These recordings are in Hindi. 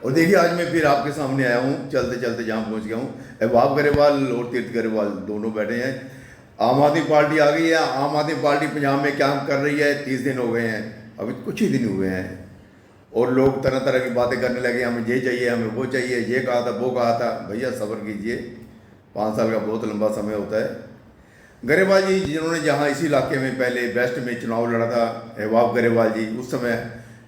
और देखिए आज मैं फिर आपके सामने आया हूँ, चलते चलते जहाँ पहुँच गया हूँ। अहबाब गरेवाल और तीर्थ गरेवाल दोनों बैठे हैं। आम आदमी पार्टी आ गई है। आम आदमी पार्टी पंजाब में क्या कर रही है, 30 दिन हो गए हैं, अभी कुछ ही दिन हुए हैं और लोग तरह तरह की बातें करने लगे, हमें ये चाहिए, हमें वो चाहिए, ये कहा था, वो कहा था। भैया सब्र कीजिए, 5 साल का बहुत लंबा समय होता है। गरेवाल जी जिन्होंने जहाँ इसी इलाके में पहले वेस्ट में चुनाव लड़ा था, अहबाब गरेवाल जी, उस समय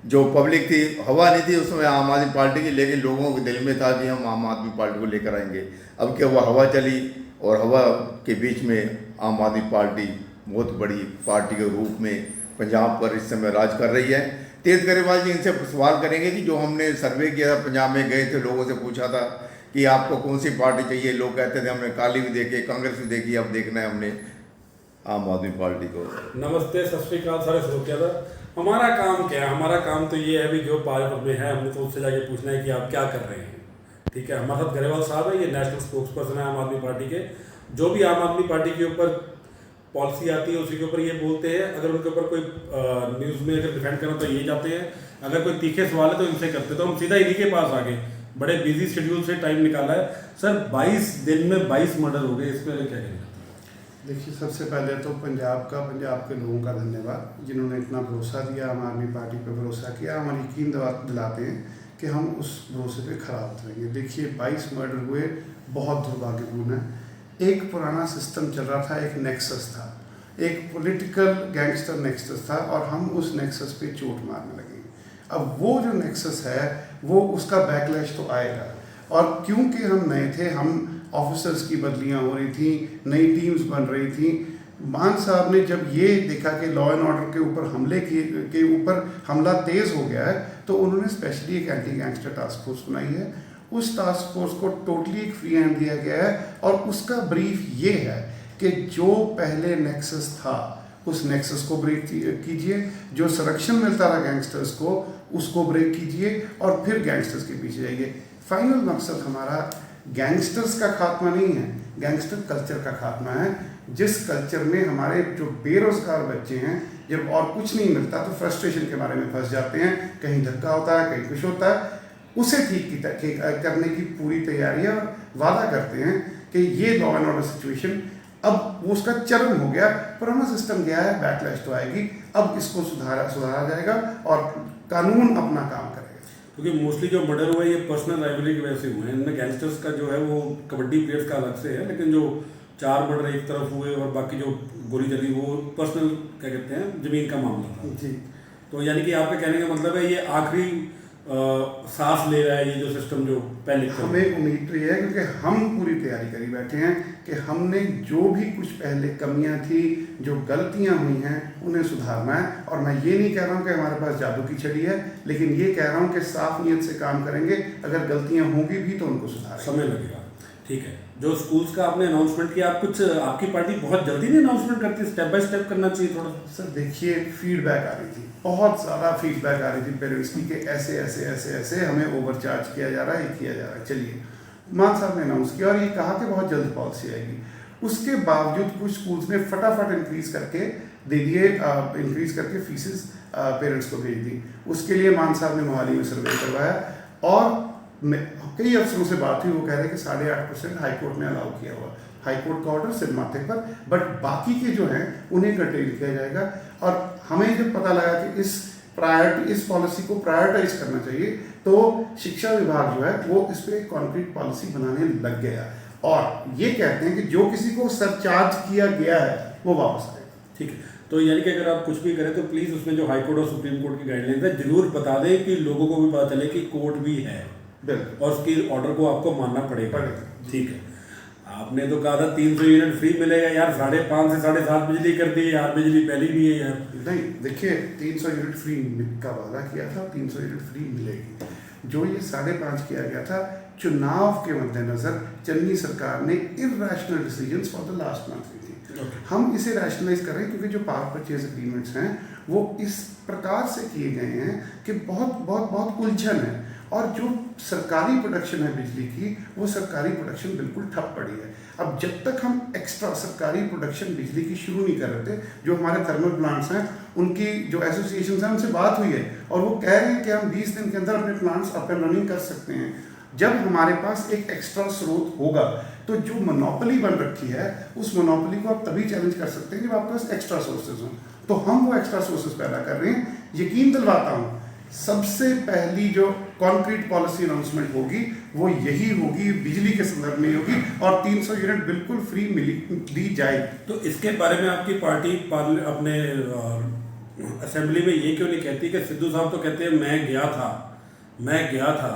जो पब्लिक थी, हवा नहीं थी उस समय आम आदमी पार्टी की, लेकिन लोगों के दिल में था कि हम आम आदमी पार्टी को लेकर आएंगे। अब क्या हुआ, हवा चली और हवा के बीच में आम आदमी पार्टी बहुत बड़ी पार्टी के रूप में पंजाब पर इस समय राज कर रही है। तीर्थ गरेवाल जी, इनसे सवाल करेंगे कि जो हमने सर्वे किया था, पंजाब में गए थे, लोगों से पूछा था कि आपको कौन सी पार्टी चाहिए, लोग कहते थे हमने काली भी देखी, कांग्रेस भी देखी, अब देखना है हमने आम आदमी पार्टी को। नमस्ते, सत श्रीकाल सारे श्रोता। हमारा काम क्या है? हमारा काम तो ये है भी जो पार्टी में है, हमने तो उससे जाके पूछना है कि आप क्या कर रहे हैं। ठीक है, हमारे साथ गरेवाल साहब है, ये नेशनल स्पोक्स पर्सन है आम आदमी पार्टी के। जो भी आम आदमी पार्टी के ऊपर पॉलिसी आती है उसी के ऊपर ये बोलते हैं। अगर उनके ऊपर कोई न्यूज़ में अगर डिफेंड करना तो ये जाते हैं, अगर कोई तीखे सवाल है तो इनसे करते। तो हम सीधा इन्हीं के पास आ गए, बड़े बिजी शेड्यूल से टाइम निकाला है। सर 22 दिन में 22 मर्डर हो गए, इस पर क्या कहेंगे? देखिए, सबसे पहले तो पंजाब के लोगों का धन्यवाद, जिन्होंने इतना भरोसा दिया, आम आदमी पार्टी पर भरोसा किया, हमारी यकीन दिलाते हैं कि हम उस भरोसे पे खरा उतरेंगे। देखिए 22 मर्डर हुए, बहुत दुर्भाग्यपूर्ण है। एक पुराना सिस्टम चल रहा था, एक नेक्सस था, एक पॉलिटिकल गैंगस्टर नेक्सस था, और हम उस नेक्सस पे चोट मारने लगे। अब वो जो नेक्सस है वो उसका बैकलैश तो आएगा, और क्योंकि हम नए थे, हम ऑफिसर्स की बदलियां हो रही थी, नई टीम्स बन रही थी। मान साहब ने जब ये देखा कि लॉ एंड ऑर्डर के ऊपर हमला तेज़ हो गया है, तो उन्होंने स्पेशली एक एंटी गैंगस्टर टास्क फोर्स बनाई है। उस टास्क फोर्स को टोटली एक फ्री हैंड दिया गया है, और उसका ब्रीफ ये है कि जो पहले नेक्सस था उस नेक्सस को ब्रेक कीजिए, जो संरक्षण मिलता रहा गैंगस्टर्स को उसको ब्रेक कीजिए, और फिर गैंगस्टर्स के पीछे जाइए। फाइनल मकसद हमारा गैंगस्टर्स का खात्मा नहीं है, गैंगस्टर कल्चर का खात्मा है। जिस कल्चर में हमारे जो बेरोजगार बच्चे हैं, जब और कुछ नहीं मिलता तो फ्रस्ट्रेशन के बारे में फंस जाते हैं, कहीं धक्का होता है, कहीं कुछ होता है, उसे ठीक करने की पूरी तैयारी है, और वादा करते हैं कि ये लॉ एंड ऑर्डर सिचुएशन अब वो उसका चरम हो गया, पुराना सिस्टम गया है, बैकलैश तो आएगी, अब इसको सुधारा जाएगा और कानून अपना काम करेगा। क्योंकि मोस्टली जो मर्डर हुए ये पर्सनल राइवलरी की वजह से हुए हैं। इनमें गैंगस्टर्स का जो है वो कबड्डी प्लेयर्स का अलग से है, लेकिन जो 4 मर्डर एक तरफ हुए और बाकी जो गोली चली वो पर्सनल क्या कहते हैं जमीन का मामला था जी। तो यानी कि आपके कहने का मतलब है ये आखिरी सांस ले रहा है ये जो सिस्टम जो पहले हमें उम्मीद तो ये है, क्योंकि हम पूरी तैयारी करी बैठे हैं कि हमने जो भी कुछ पहले कमियां थी, जो गलतियां हुई हैं, उन्हें सुधारना है। और मैं ये नहीं कह रहा हूं कि हमारे पास जादू की छड़ी है, लेकिन ये कह रहा हूं कि साफ नीयत से काम करेंगे। अगर गलतियां होंगी भी तो उनको सुधारेंगे। समय लगेगा। ठीक है, जो स्कूल्स का आपने अनाउंसमेंट किया, आप कुछ आपकी पार्टी बहुत जल्दी नहीं अनाउंसमेंट करती, स्टेप बाय स्टेप करना चाहिए थोड़ा। सर देखिए, फीडबैक आ रही थी, बहुत ज़्यादा फीडबैक आ रही थी पेरेंट्स की कि ऐसे ऐसे ऐसे ऐसे हमें ओवरचार्ज किया जा रहा है, ये किया जा रहा है। चलिए, मान साहब ने अनाउंस किया और ये कहा कि बहुत जल्द पॉलिसी आएगी। उसके बावजूद कुछ स्कूल्स ने फटाफट इंक्रीज करके दे दिए, इंक्रीज करके फीसेस पेरेंट्स को भेज दी। उसके लिए मान साहब ने मोहाली में सर्वे करवाया, और कई अफसरों से बात हुई, वो कह रहे हैं कि 8.5% हाईकोर्ट ने अलाउ किया हुआ, हाईकोर्ट का ऑर्डर सिर माथे पर, बट बाकी के जो हैं उन्हें कर्टेल किया जाएगा। और हमें जब पता लगा कि इस पॉलिसी को प्रायोरिटाइज करना चाहिए, तो शिक्षा विभाग जो है वो इस पर एक कॉन्क्रीट पॉलिसी बनाने लग गया, और ये कहते हैं कि जो किसी को सरचार्ज किया गया है वो वापस आएगा। ठीक है, तो यानी कि अगर आप कुछ भी करें तो प्लीज़ उसमें जो हाईकोर्ट और सुप्रीम कोर्ट की गाइडलाइंस है जरूर बता दें कि लोगों को भी पता चले कि कोर्ट भी है, और उसकी ऑर्डर को आपको मानना पड़ेगा। ठीक है, आपने तो कहा था 300 यूनिट फ्री मिलेगा यार, 5.5 से 7.5 बिजली कर दी यार, बिजली पहले भी है यार। नहीं, देखिए 300 यूनिट फ्री का वादा किया था, 300 यूनिट फ्री मिलेगी। जो ये 5.5 किया गया था, चुनाव के मद्देनजर चन्नी सरकार ने irrational decisions for the last month ली थी। हम इसे रैशनलाइज कर रहे हैं, क्योंकि जो पावर परचेज एग्रीमेंट्स हैं वो इस प्रकार से किए गए हैं कि बहुत बहुत बहुत उलझन है, और जो सरकारी प्रोडक्शन है बिजली की, वो सरकारी प्रोडक्शन बिल्कुल ठप पड़ी है। अब जब तक हम एक्स्ट्रा सरकारी प्रोडक्शन बिजली की शुरू नहीं कर रहे थे, जो हमारे थर्मल प्लांट्स हैं उनकी जो एसोसिएशन हैं उनसे बात हुई है और वो कह रहे हैं कि हम 20 दिन के अंदर अपने प्लांट्स अप एंड रनिंग कर सकते हैं। जब हमारे पास एक एक्स्ट्रा स्रोत होगा तो जो मोनोपोली बन रखी है उस मोनोपोली को आप तभी चैलेंज कर सकते हैं जब आपके पास एक्स्ट्रा सोर्सेज हों। तो हम वो एक्स्ट्रा सोर्सेज पैदा कर रहे हैं। यकीन दिलवाता हूँ सबसे पहली जो कॉन्क्रीट पॉलिसी अनाउंसमेंट होगी वो यही होगी, बिजली के संदर्भ में होगी और 300 यूनिट बिल्कुल फ्री दी जाएगी। तो इसके बारे में आपकी पार्टी अपने असेंबली में ये क्यों नहीं कहती कि सिद्धू साहब तो कहते हैं मैं गया था,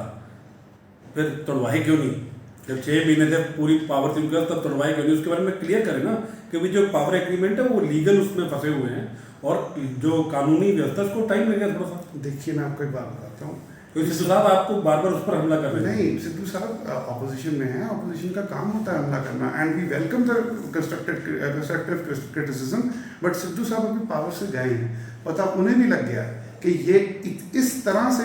फिर तोड़वाए क्यों नहीं? जब 6 महीने से पूरी पावर थी उनके पास तब तोड़वाए क्यों नहीं? उसके बारे में क्लियर करें ना कि भी जो पावर एग्रीमेंट है वो लीगल उसमें फंसे हुए हैं और जो कानूनी व्यवस्था उसको टाइम लगेगा थोड़ा सा। देखिए मैं आपको एक बात बताता हूँ, क्योंकि सिद्धू साहब आपको बार बार उस पर हमला कर रहे हैं। नहीं, सिद्धू साहब ऑपोजिशन में है, ऑपोजिशन का काम होता है हमला करना, and we welcome the constructive criticism, but Sidhu साहब अभी पावर से गए हैं, पता उन्हें भी लग गया कि ये इस तरह से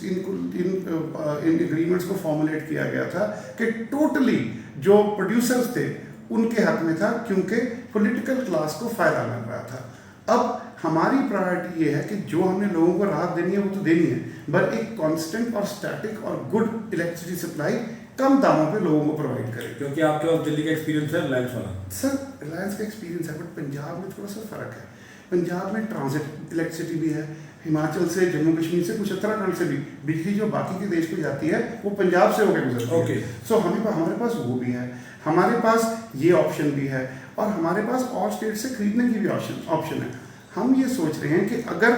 इन एग्रीमेंट्स को फॉर्मुलेट किया गया था कि टोटली जो प्रोड्यूसर्स थे उनके हक में था, क्योंकि पॉलिटिकल क्लास को फायदा मिल रहा था। अब हमारी प्रायोरिटी ये है कि जो हमने लोगों को राहत देनी है वो तो देनी है, बट एक कांस्टेंट और स्टैटिक और गुड इलेक्ट्रिसिटी सप्लाई कम दामों पे लोगों को प्रोवाइड करें। क्योंकि आपके पास दिल्ली का एक्सपीरियंस है रिलायंस वाला। सर रिलायंस का एक्सपीरियंस है, बट पंजाब में थोड़ा सा फ़र्क है। पंजाब में ट्रांजिट इलेक्ट्रिसिटी भी है, हिमाचल से, जम्मू कश्मीर से, कुछ उत्तराखंड से भी बिजली जो बाकी के देश को जाती है वो पंजाब से होकर गुजरती है। सो हमारे पास वो भी है, हमारे पास ये ऑप्शन भी है और हमारे पास और स्टेट से खरीदने की भी ऑप्शन है। हम ये सोच रहे हैं कि अगर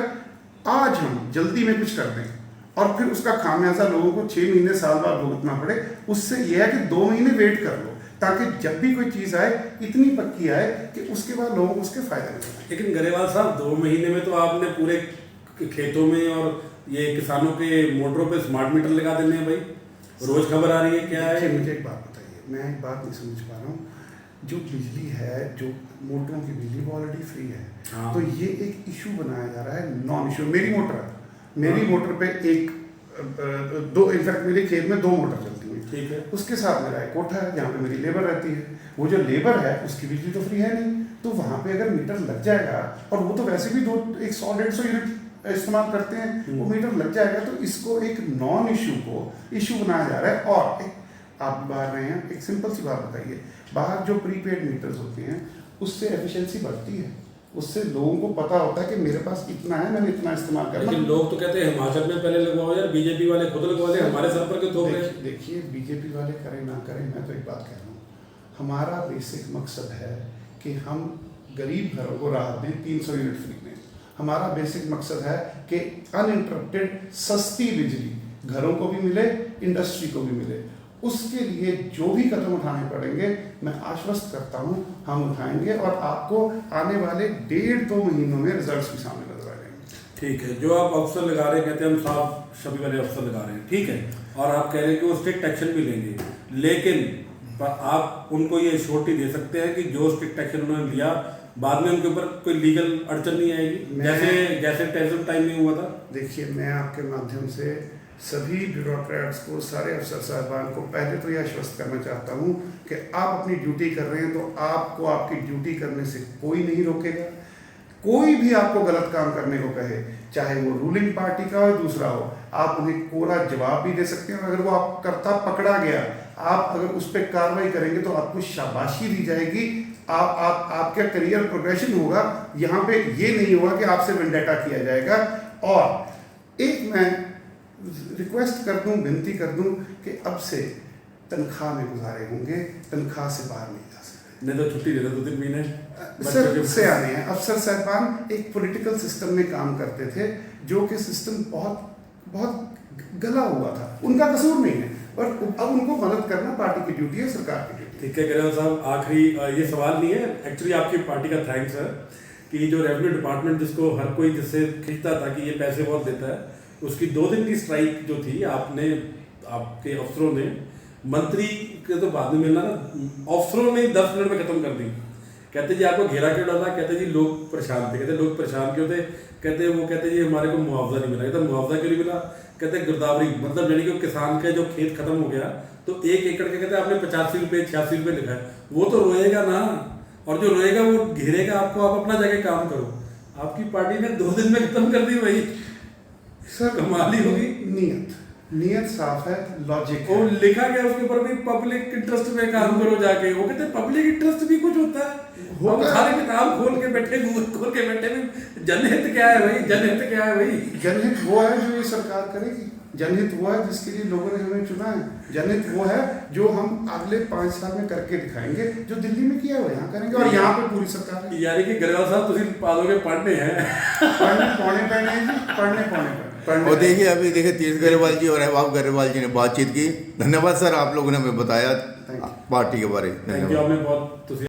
आज हम जल्दी में कुछ कर दें और फिर उसका खामियाजा लोगों को 6 महीने साल बाद भुगतना पड़े, उससे यह है कि 2 महीने वेट कर लो ताकि जब भी कोई चीज़ आए इतनी पक्की आए कि उसके बाद लोगों को उसके फायदे मिले। लेकिन ग्रेवाल साहब 2 महीने में तो आपने पूरे खेतों में और ये किसानों के मोटरों पे स्मार्ट मीटर लगा देने हैं भाई। रोज खबर आ रही है क्या है? मुझे एक बात बताइए, मैं एक बात नहीं समझ पा रहा हूँ। जो बिजली है, जो मोटरों की बिजली वो ऑलरेडी फ्री है। हाँ। तो ये एक इशू बनाया जा रहा है, नॉन इशू। मेरी मोटर है, मेरी मोटर पे दो इनफैक्ट मेरे खेत में 2 मोटर चलती है, ठीक है। उसके साथ मेरा एक कोठा है जहाँ पे मेरी लेबर रहती है। वो जो लेबर है उसकी बिजली तो फ्री है नहीं, तो वहाँ पे अगर मीटर लग जाएगा, और वो तो वैसे भी 100-150 यूनिट इस्तेमाल करते हैं, वो मीटर लग जाएगा, तो इसको एक नॉन इशू को इशू बनाया जा रहा है। और आप बाहर रहे हैं, एक सिंपल सी बात बताइए, बाहर जो प्रीपेड मीटर्स होते हैं उससे एफिशिएंसी बढ़ती है, उससे लोगों को पता होता है कि मेरे पास इतना है, मैंने इतना इस्तेमाल करना। लेकिन लोग तो कहते हैं हिमाचल में पहले लगवाओ यार, बीजेपी वाले खुद लगवा ले, हमारे सर पर क्यों थोप रहे हैं? देखिए बीजेपी वाले करें ना करें, मैं तो एक बात कह रहा हूँ, हमारा बेसिक मकसद है कि हम गरीब घरों को राहत दें, 300 यूनिट फ्री दें। हमारा बेसिक मकसद है कि अनइंटरप्टेड सस्ती बिजली घरों को भी मिले, इंडस्ट्री को भी मिले। उसके लिए जो भी कदम उठाने पड़ेंगे मैं आश्वस्त करता हूँ हम उठाएंगे, और आपको आने वाले 1.5-2 महीनों में रिजल्ट्स भी सामने नजर आ जाएंगे। ठीक है, जो आप अफसर लगा रहे हैं, कहते हैं हम साफ शबी वाले अफसर लगा रहे हैं, ठीक है, और आप कह रहे हैं कि वो स्ट्रिक्ट एक्शन भी लेंगे, लेकिन आप उनको ये श्योरिटी दे सकते हैं कि जो स्ट्रिक्ट एक्शन उन्होंने लिया बाद में उनके ऊपर कोई लीगल अड़चन नहीं आएगी, जैसे टेंशन टाइम में हुआ था? देखिए मैं आपके माध्यम से सभी ब्यूरोक्रेट्स को, सारे अफसर साहबान को पहले तो ये आश्वस्त करना चाहता हूँ कि आप अपनी ड्यूटी कर रहे हैं तो आपको आपकी ड्यूटी करने से कोई नहीं रोकेगा। कोई भी आपको गलत काम करने को कहे, चाहे वो रूलिंग पार्टी का हो दूसरा हो, आप उन्हें कोरा जवाब भी दे सकते हैं। अगर वो आप करता पकड़ा गया, आप अगर उस पर कार्रवाई करेंगे तो आपको शाबाशी दी जाएगी, आपका करियर प्रोग्रेशन होगा। यहाँ पे ये नहीं होगा कि आपसे वेंडेटा किया जाएगा। और एक मैं रिक्वेस्ट कर दूं, विनती कर दूं कि अब से तनख्वाह में गुजारे होंगे, तनख्वाह से बाहर नहीं जा सकते। नहीं तो छुट्टी दे दो 2-3 महीने। सर से आने हैं अफसर साहबान एक पॉलिटिकल सिस्टम में काम करते थे, जो कि सिस्टम बहुत गला हुआ था, उनका कसूर नहीं है, पर अब उनको मदद करना पार्टी की ड्यूटी है, सरकार की ड्यूटी। ठीक है ग्रेवाल साहब, आखिरी ये सवाल नहीं है, एक्चुअली आपकी पार्टी का थैंक्स है कि जो रेवेन्यू डिपार्टमेंट जिसको हर कोई जिससे खींचता था कि ये पैसे बहुत देता है, उसकी 2 दिन की स्ट्राइक जो थी, आपके अफसरों ने, मंत्री के तो बाद में मिलना ना, अफसरों ने 10 मिनट में खत्म कर दी। कहते जी आपको घेरा क्यों डाला? कहते जी लोग परेशान थे। कहते लोग परेशान क्यों थे? कहते जी हमारे को मुआवजा नहीं मिला। कहते मुआवजा क्यों नहीं मिला? कहते हैं गिरदावरी, मतलब यानी कि किसान के जो खेत खत्म हो गया तो 1 एकड़ के कहते हैं आपने 85 रुपये 86 रुपये लिखा है, वो तो रोएगा ना, और जो रोएगा वो घेरेगा आपको, आप अपना जाके काम करो। आपकी पार्टी ने 2 दिन में खत्म कर दी भाई। सर कमाल ही होगी। नीयत साफ है, लॉजिक वो है। लिखा गया उसके ऊपर भी पब्लिक इंटरेस्ट में काम करो जाके, वो कहते हैं पब्लिक इंटरेस्ट भी कुछ होता है। हम सारे किताब खोल के बैठे, गूगल खोल के बैठे भी जनहित क्या है भाई, जनहित क्या है भाई। जनहित वो है जो ये सरकार करेगी, जनहित वो है जिसके लिए लोगों ने हमें चुना है, जनहित वो है जो हम अगले 5 साल में करके दिखाएंगे, जो दिल्ली में किया है वो यहाँ करेंगे, और यहाँ पे पूरी सरकार है। यानी कि ग्रेवाल साहब तुम पालोगे पढ़ने हैं, पढ़ने पौने पे नहीं जी, पढ़ने पौने पे। और देखिए अभी देखिए तीर्थ गरेवाल जी और अहबाब गरेवाल जी ने बातचीत की। धन्यवाद सर, आप लोगों ने हमें बताया पार्टी के बारे में। थैंक यू, आपने बहुत